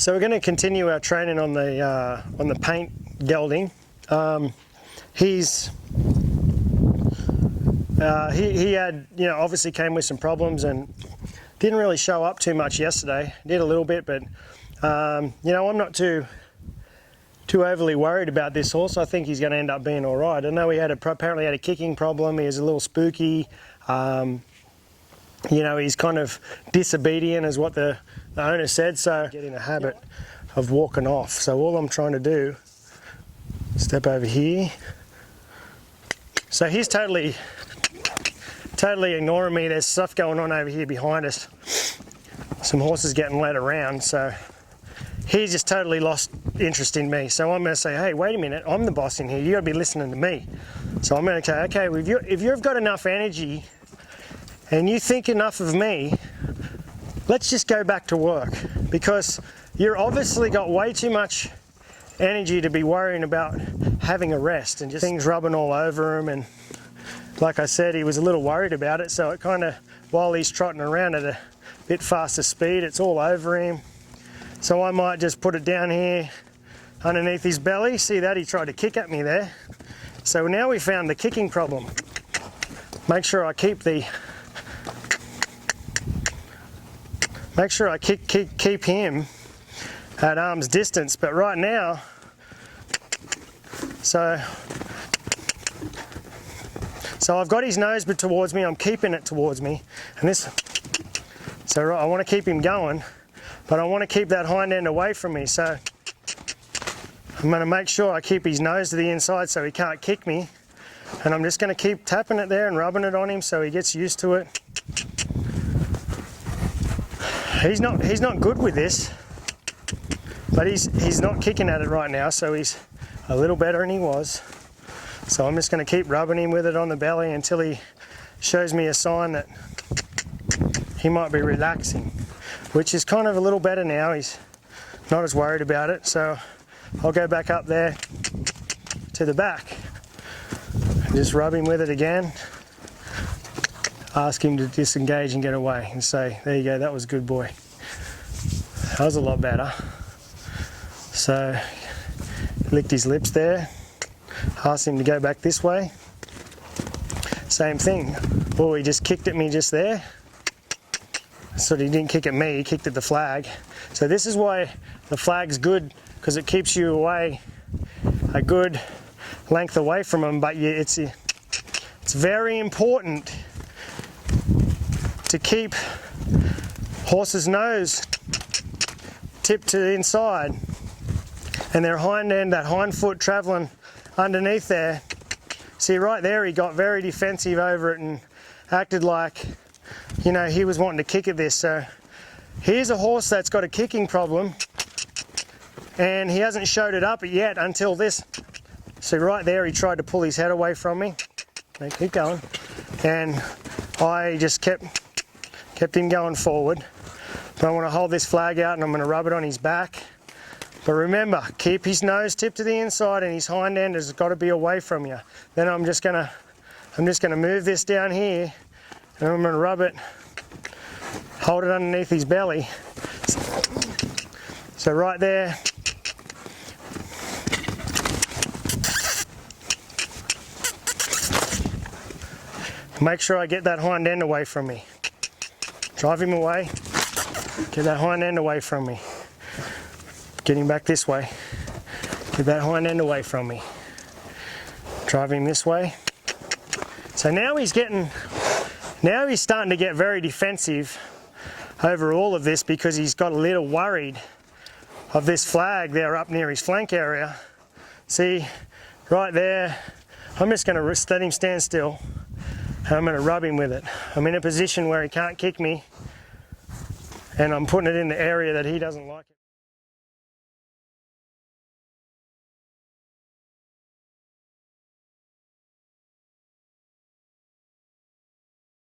So we're going to continue our training on the paint gelding. He had, obviously came with some problems and didn't really show up too much yesterday. Did a little bit, but I'm not too overly worried about this horse. I think he's going to end up being all right. I know he apparently had a kicking problem. He was a little spooky. He's kind of disobedient, is what the owner said. So get in a habit of walking off. So all I'm trying to do, step over here. So he's totally ignoring me. There's stuff going on over here behind us. Some horses getting led around. So he's just totally lost interest in me. So I'm going to say, hey, wait a minute, I'm the boss in here. You got to be listening to me. So I'm going to say, okay, if you've got enough energy and you think enough of me, let's just go back to work, because you're obviously got way too much energy to be worrying about having a rest and just things rubbing all over him. And like I said, he was a little worried about it, so it kind of, while he's trotting around at a bit faster speed, it's all over him. So I might just put it down here underneath his belly. See that? He tried to kick at me there. So now we found the kicking problem. Make sure I keep keep him at arm's distance. But right now, so I've got his nose towards me, I'm keeping it towards me, and so I want to keep him going, but I want to keep that hind end away from me. So I'm going to make sure I keep his nose to the inside so he can't kick me, and I'm just going to keep tapping it there and rubbing it on him so he gets used to it. He's not good with this, but he's not kicking at it right now, so he's a little better than he was. So I'm just going to keep rubbing him with it on the belly until he shows me a sign that he might be relaxing, which is kind of a little better now. He's not as worried about it. So I'll go back up there to the back and just rub him with it again. Ask him to disengage and get away and say, there you go, that was a good boy. That was a lot better. So licked his lips there. Asked him to go back this way. Same thing. Oh, he just kicked at me just there. So he didn't kick at me, he kicked at the flag. So this is why the flag's good, because it keeps you away a good length away from him. But it's very important to keep horse's nose tipped to the inside and their hind end, that hind foot traveling underneath there. See right there, he got very defensive over it and acted like, he was wanting to kick at this. So here's a horse that's got a kicking problem and he hasn't showed it up yet until this. See right there, he tried to pull his head away from me. Okay, keep going. And I just kept him going forward. But I want to hold this flag out and I'm going to rub it on his back. But remember, keep his nose tipped to the inside and his hind end has got to be away from you. Then I'm just going to move this down here and I'm going to rub it, hold it underneath his belly. So right there. Make sure I get that hind end away from me. Drive him away. Get that hind end away from me. Get him back this way. Get that hind end away from me. Drive him this way. So now he's starting to get very defensive over all of this, because he's got a little worried of this flag there up near his flank area. See, right there, I'm just going to let him stand still and I'm going to rub him with it. I'm in a position where he can't kick me and I'm putting it in the area that he doesn't like.